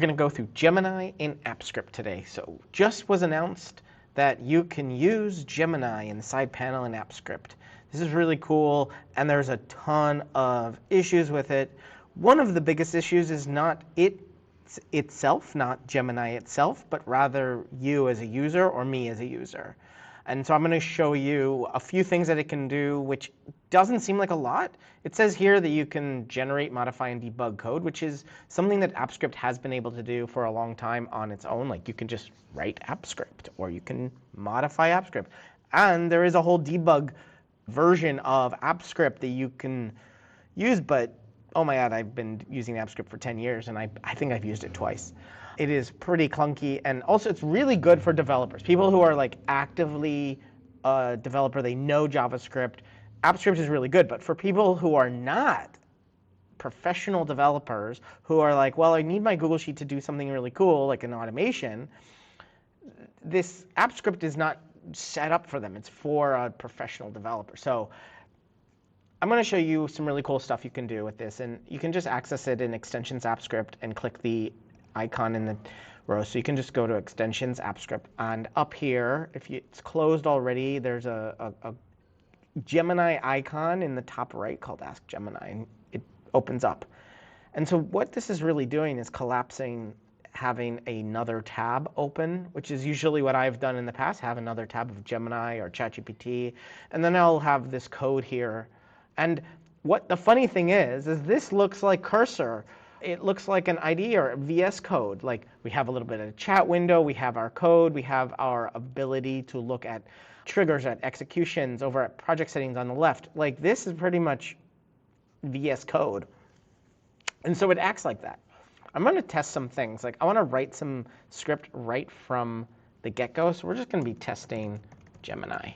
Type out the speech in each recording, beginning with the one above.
We're going to go through Gemini in AppScript today. So just was announced that you can use Gemini in the side panel in AppScript. This is really cool, and there's a ton of issues with it. One of the biggest issues is not it itself, not Gemini itself, but rather you as a user or me as a user. And so I'm going to show you a few things that it can do, which doesn't seem like a lot. It says here that you can generate, modify, and debug code, which is something that AppScript has been able to do for a long time on its own. Like you can just write AppScript, or you can modify AppScript. And there is a whole debug version of AppScript that you can use, but oh my God, I've been using AppScript for 10 years, and I think I've used it twice. It is pretty clunky, and also it's really good for developers. People who are like actively a developer, they know JavaScript. AppScript is really good, but for people who are not professional developers, who are like, well, I need my Google Sheet to do something really cool, like an automation, this AppScript is not set up for them. It's for a professional developer. So I'm going to show you some really cool stuff you can do with this, and you can just access it in Extensions AppScript and click the icon in the row. So you can just go to Extensions AppScript, and up here, if it's closed already, there's a Gemini icon in the top right called Ask Gemini, and it opens up. And so what this is really doing is collapsing having another tab open, which is usually what I've done in the past, have another tab of Gemini or ChatGPT, and then I'll have this code here. And what the funny thing is this looks like Cursor. It looks like an IDE or VS Code. Like we have a little bit of a chat window, we have our code, we have our ability to look at triggers, at executions over at project settings on the left. Like this is pretty much VS Code. And so it acts like that. I'm going to test some things. Like I want to write some script right from the get-go. So we're just going to be testing Gemini.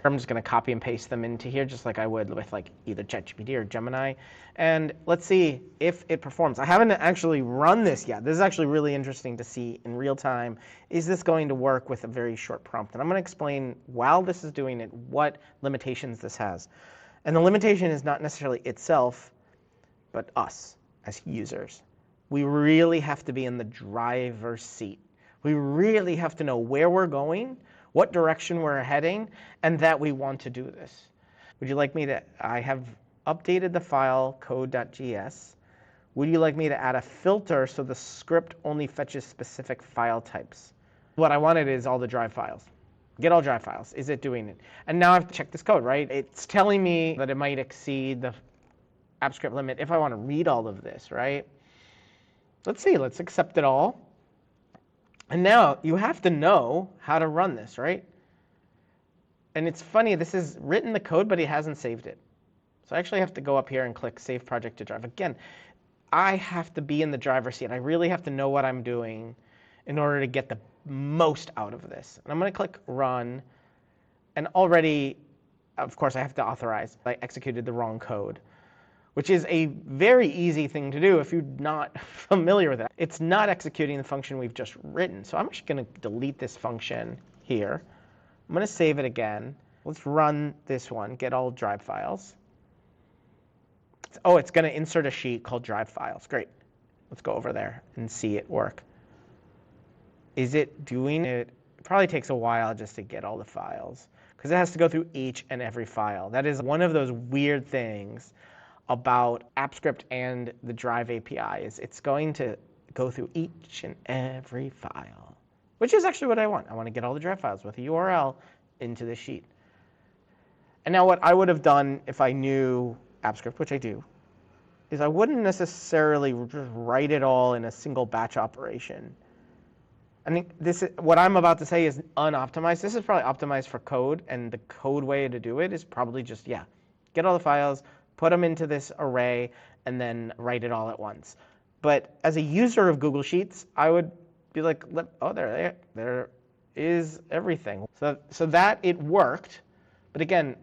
I'm just going to copy and paste them into here just like I would with like either ChatGPT or Gemini. And let's see if it performs. I haven't actually run this yet. This is actually really interesting to see in real time. Is this going to work with a very short prompt? And I'm going to explain while this is doing it what limitations this has. And the limitation is not necessarily itself, but us as users. We really have to be in the driver's seat. We really have to know where we're going, what direction we're heading, and that we want to do this. Would you like me to, I have updated the file code.js. Would you like me to add a filter so the script only fetches specific file types? What I wanted is all the drive files. Get all drive files. Is it doing it? And now I have to check this code, right? It's telling me that it might exceed the AppScript limit if I want to read all of this, right? Let's see, let's accept it all. And now you have to know how to run this, right? And it's funny, this is written the code, but he hasn't saved it. So I actually have to go up here and click Save Project to Drive. Again, I have to be in the driver's seat. I really have to know what I'm doing in order to get the most out of this. And I'm going to click Run. And already, of course, I have to authorize. I executed the wrong code, which is a very easy thing to do if you're not familiar with it. It's not executing the function we've just written. So I'm actually going to delete this function here. I'm going to save it again. Let's run this one, get all drive files. Oh, it's going to insert a sheet called drive files. Great. Let's go over there and see it work. Is it doing it? It probably takes a while just to get all the files because it has to go through each and every file. That is one of those weird things about AppScript and the Drive API is it's going to go through each and every file, which is actually what I want. I want to get all the drive files with a URL into the sheet. And now what I would have done if I knew AppScript, which I do, is I wouldn't necessarily just write it all in a single batch operation. I think this is, what I'm about to say is unoptimized. This is probably optimized for code, and the code way to do it is probably just, yeah, get all the files, put them into this array, and then write it all at once. But as a user of Google Sheets, I would be like, oh, there is everything. So that it worked. But again,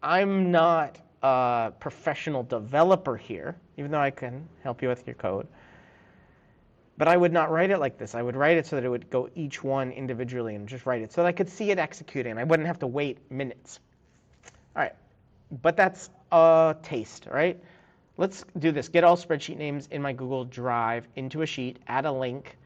I'm not a professional developer here, even though I can help you with your code. But I would not write it like this. I would write it so that it would go each one individually and just write it so that I could see it executing. I wouldn't have to wait minutes. All right, but that's a taste, right? Let's do this. Get all spreadsheet names in my Google Drive into a sheet, add a link.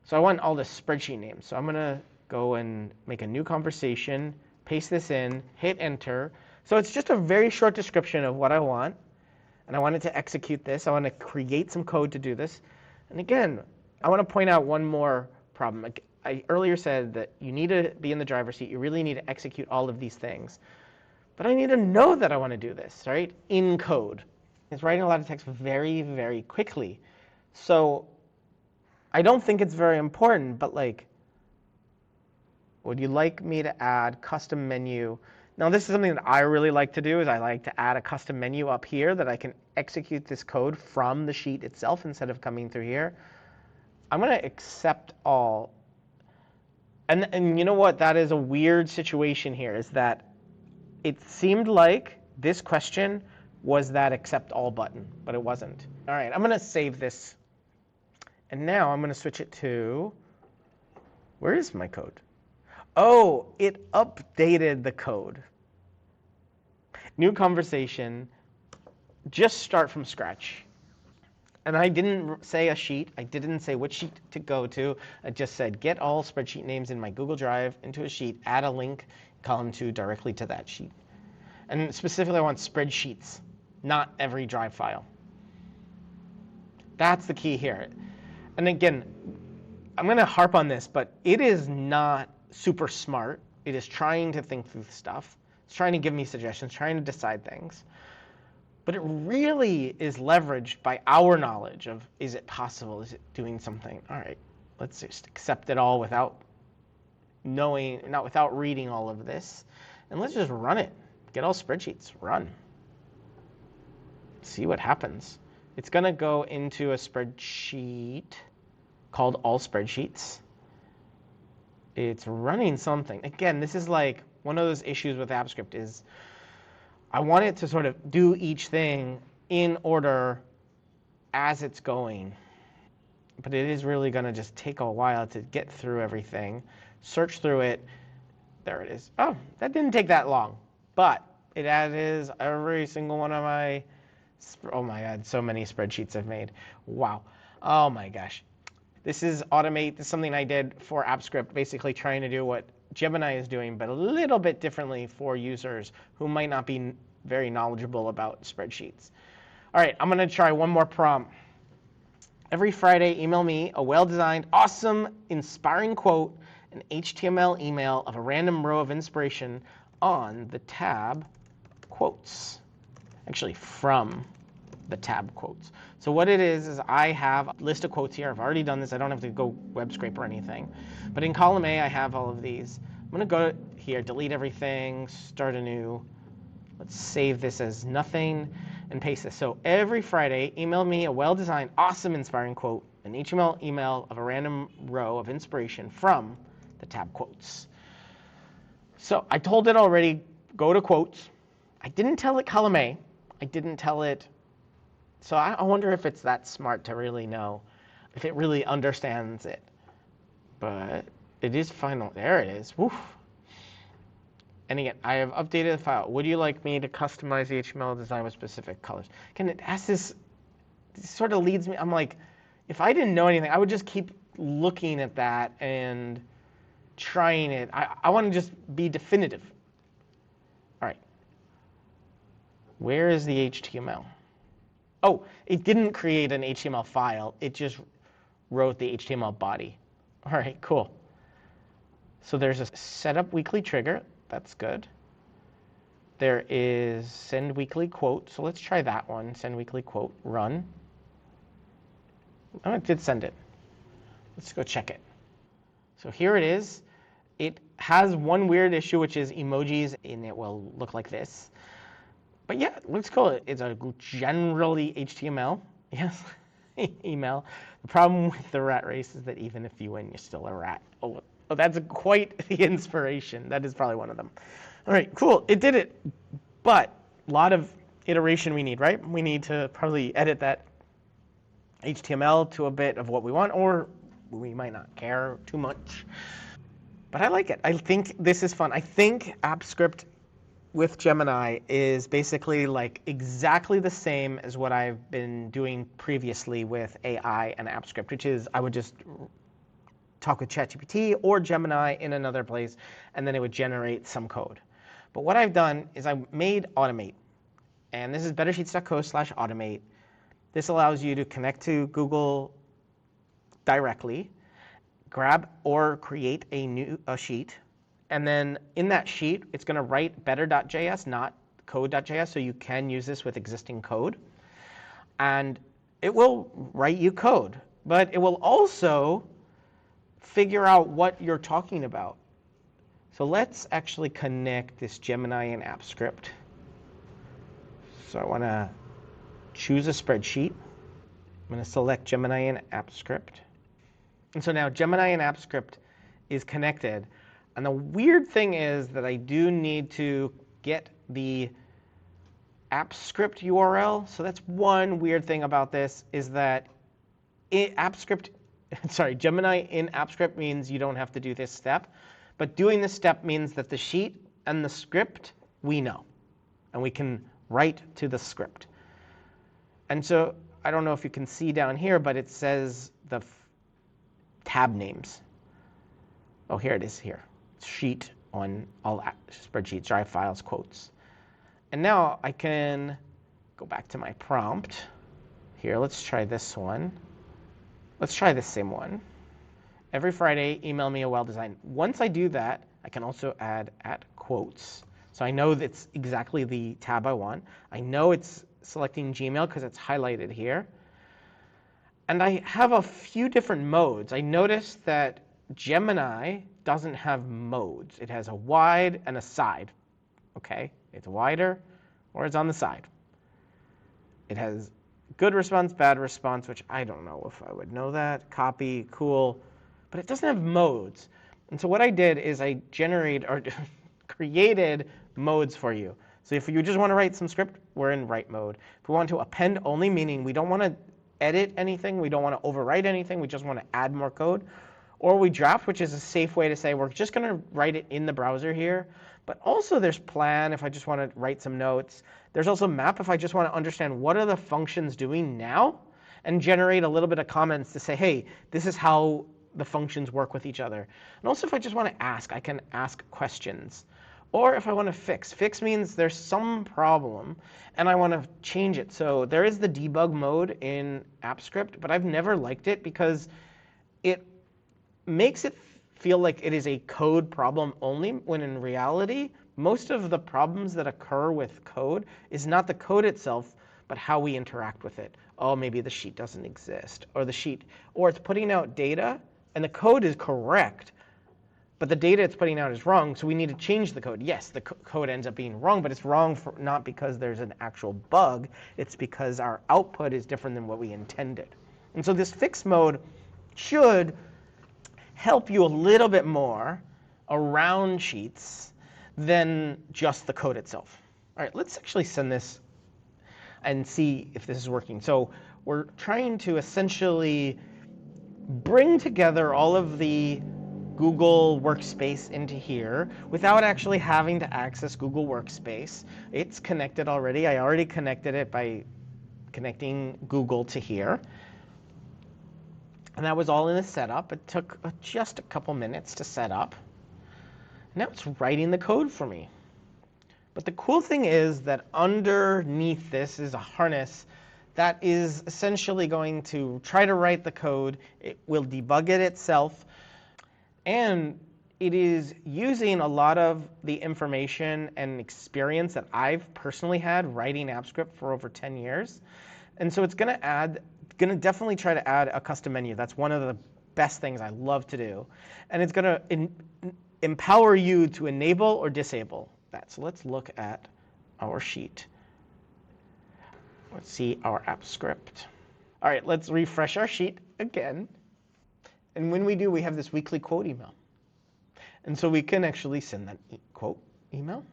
So I want all the spreadsheet names. So I'm going to go and make a new conversation, paste this in, hit enter. So it's just a very short description of what I want. And I wanted to execute this. I want to create some code to do this. And again, I want to point out one more problem. I earlier said that you need to be in the driver's seat. You really need to execute all of these things. But I need to know that I want to do this, right? In code. It's writing a lot of text very, very quickly. So I don't think it's very important, but like, would you like me to add custom menu? Now this is something that I really like to do, is I like to add a custom menu up here that I can execute this code from the sheet itself instead of coming through here. I'm going to accept all. And you know what? That is a weird situation here, is that it seemed like this question was that accept all button, but it wasn't. All right, I'm going to save this. And now I'm going to switch it to, where is my code? Oh, it updated the code. New conversation, just start from scratch. And I didn't say a sheet. I didn't say which sheet to go to. I just said get all spreadsheet names in my Google Drive into a sheet, add a link, column 2 directly to that sheet. And specifically, I want spreadsheets, not every Drive file. That's the key here. And again, I'm going to harp on this, but it is not super smart. It is trying to think through stuff. It's trying to give me suggestions, trying to decide things. But it really is leveraged by our knowledge of, is it possible? Is it doing something? All right, let's just accept it all without knowing, not without reading all of this. And let's just run it. Get all spreadsheets, run. See what happens. It's going to go into a spreadsheet called all spreadsheets. It's running something. Again, this is like one of those issues with AppScript is I want it to sort of do each thing in order as it's going. But it is really going to just take a while to get through everything. Search through it. There it is. Oh, that didn't take that long. But it is every single one of my, oh my God, so many spreadsheets I've made. Wow. Oh my gosh. This is automate. This is something I did for AppScript, basically trying to do what Gemini is doing, but a little bit differently for users who might not be very knowledgeable about spreadsheets. All right, I'm going to try one more prompt. Every Friday, email me a well-designed, awesome, inspiring quote, an HTML email of a random row of inspiration on the tab quotes. Actually, from the tab quotes. So what it is I have a list of quotes here. I've already done this. I don't have to go web scrape or anything. But in column A, I have all of these. I'm going to go here, delete everything, start anew. Let's save this as nothing and paste this. So every Friday, email me a well-designed, awesome, inspiring quote, an HTML email of a random row of inspiration from the tab quotes. So I told it already, go to quotes. I didn't tell it column A. I didn't tell it. So I wonder if it's that smart to really know, if it really understands it. But it is final. There it is. Woof. And again, I have updated the file. Would you like me to customize the HTML design with specific colors? Again, it has this sort of leads me. I'm like, if I didn't know anything, I would just keep looking at that and trying it. I want to just be definitive. All right. Where is the HTML? Oh, it didn't create an HTML file. It just wrote the HTML body. All right, cool. So there's a setup weekly trigger. That's good. There is send weekly quote. So let's try that one. Send weekly quote. Run. Oh, it did send it. Let's go check it. So here it is. It has one weird issue, which is emojis, and it will look like this. But yeah, it looks cool. It's a generally HTML, yes, email. The problem with the rat race is that even if you win, you're still a rat. Oh, that's quite the inspiration. That is probably one of them. All right, cool. It did it. But a lot of iteration we need, right? We need to probably edit that HTML to a bit of what we want, or we might not care too much. But I like it. I think this is fun. I think AppScript with Gemini is basically like exactly the same as what I've been doing previously with AI and AppScript, which is I would just talk with ChatGPT or Gemini in another place, and then it would generate some code. But what I've done is I made Automate, and this is bettersheets.co/automate. This allows you to connect to Google directly, grab or create a sheet, and then in that sheet, it's going to write better.js, not code.js, so you can use this with existing code. And it will write you code, but it will also figure out what you're talking about. So let's actually connect this Gemini and AppScript. So I want to choose a spreadsheet. I'm going to select Gemini and AppScript. And so now Gemini and AppScript is connected. And the weird thing is that I do need to get the AppScript URL. So that's one weird thing about this is that Gemini in AppScript means you don't have to do this step. But doing this step means that the sheet and the script we know. And we can write to the script. And so I don't know if you can see down here, but it says the tab names. Oh, here it is here. Sheet on all spreadsheets, drive files, quotes. And now I can go back to my prompt. Here, let's try this one. Let's try the same one. Every Friday, email me a well-designed. Once I do that, I can also add quotes. So I know that's exactly the tab I want. I know it's selecting Gmail because it's highlighted here. And I have a few different modes. I noticed that Gemini doesn't have modes. It has a wide and a side. Okay, it's wider or it's on the side. It has good response, bad response, which I don't know if I would know that. Copy, cool, but it doesn't have modes. And so what I did is I created modes for you. So if you just want to write some script, we're in write mode. If we want to append only, meaning we don't want to edit anything, we don't want to overwrite anything, we just want to add more code. Or we draft, which is a safe way to say we're just going to write it in the browser here. But also there's plan if I just want to write some notes. There's also map if I just want to understand what are the functions doing now and generate a little bit of comments to say, hey, this is how the functions work with each other. And also if I just want to ask, I can ask questions. Or if I want to fix. Fix means there's some problem and I want to change it. So there is the debug mode in AppScript, but I've never liked it because it makes it feel like it is a code problem only, when in reality, most of the problems that occur with code is not the code itself, but how we interact with it. Oh, maybe the sheet doesn't exist, or it's putting out data, and the code is correct, but the data it's putting out is wrong, so we need to change the code. Yes, the code ends up being wrong, but it's wrong not because there's an actual bug, it's because our output is different than what we intended. And so this fix mode should help you a little bit more around sheets than just the code itself. All right, let's actually send this and see if this is working. So we're trying to essentially bring together all of the Google Workspace into here without actually having to access Google Workspace. It's connected already. I already connected it by connecting Google to here. And that was all in the setup. It took just a couple minutes to set up. Now it's writing the code for me. But the cool thing is that underneath this is a harness that is essentially going to try to write the code. It will debug it itself. And it is using a lot of the information and experience that I've personally had writing AppScript for over 10 years. And so it's going to definitely try to add a custom menu. That's one of the best things I love to do. And it's going to empower you to enable or disable that. So let's look at our sheet. Let's see our AppScript. All right, let's refresh our sheet again. And when we do, we have this weekly quote email. And so we can actually send that quote email.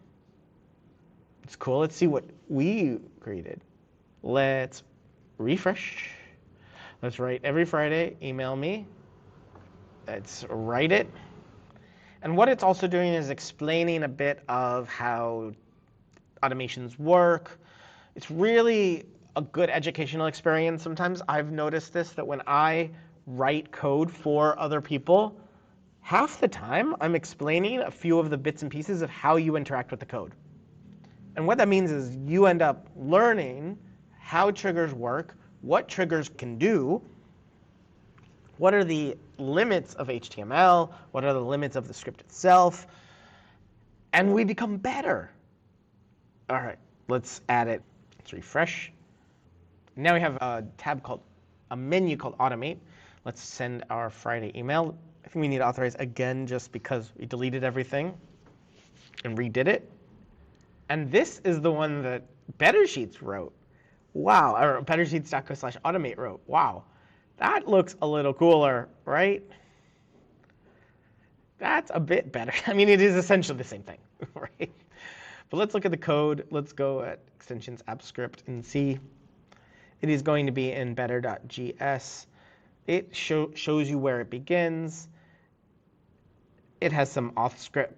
It's cool. Let's see what we created. Let's refresh. Let's write every Friday, email me. Let's write it. And what it's also doing is explaining a bit of how automations work. It's really a good educational experience. Sometimes I've noticed this, that when I write code for other people, half the time I'm explaining a few of the bits and pieces of how you interact with the code. And what that means is you end up learning how triggers work, what triggers can do, what are the limits of HTML, what are the limits of the script itself, and we become better. All right, let's add it. Let's refresh. Now we have a menu called Automate. Let's send our Friday email. I think we need to authorize again just because we deleted everything and redid it. And this is the one that BetterSheets wrote. Wow, or BetterSheets.co/automate wrote. Wow, that looks a little cooler, right? That's a bit better. I mean, it is essentially the same thing, right? But let's look at the code. Let's go at extensions AppScript and see. It is going to be in better.js. It shows you where it begins. It has some OAuth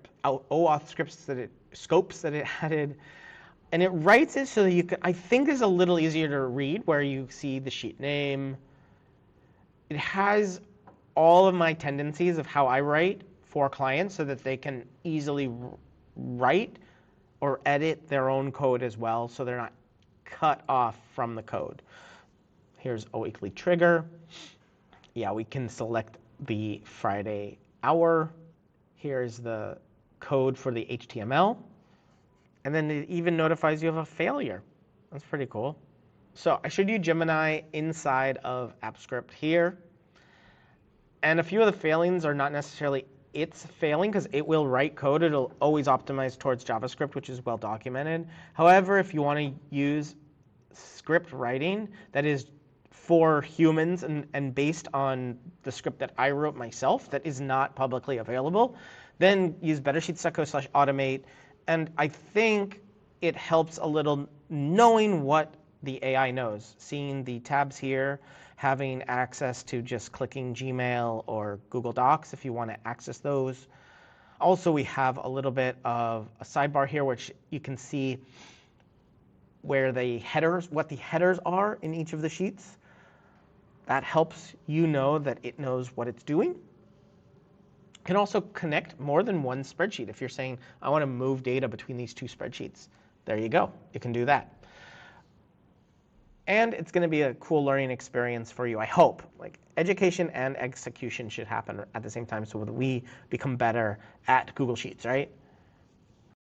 scopes that it added. And it writes it so that you can, I think it's a little easier to read, where you see the sheet name. It has all of my tendencies of how I write for clients so that they can easily write or edit their own code as well, so they're not cut off from the code. Here's a weekly trigger. Yeah, we can select the Friday hour. Here's the code for the HTML. And then it even notifies you of a failure. That's pretty cool. So I showed you Gemini inside of AppScript here. And a few of the failings are not necessarily it's failing, because it will write code. It'll always optimize towards JavaScript, which is well documented. However, if you want to use script writing that is for humans and based on the script that I wrote myself that is not publicly available, then use BetterSheets.co/automate. And I think it helps a little knowing what the AI knows, seeing the tabs here, having access to just clicking Gmail or Google Docs if you want to access those. Also, we have a little bit of a sidebar here, which you can see where the headers, what the headers are in each of the sheets. That helps you know that it knows what it's doing. You can also connect more than one spreadsheet. If you're saying, I want to move data between these two spreadsheets, there you go. You can do that. And it's going to be a cool learning experience for you, I hope. Like, education and execution should happen at the same time so that we become better at Google Sheets, right?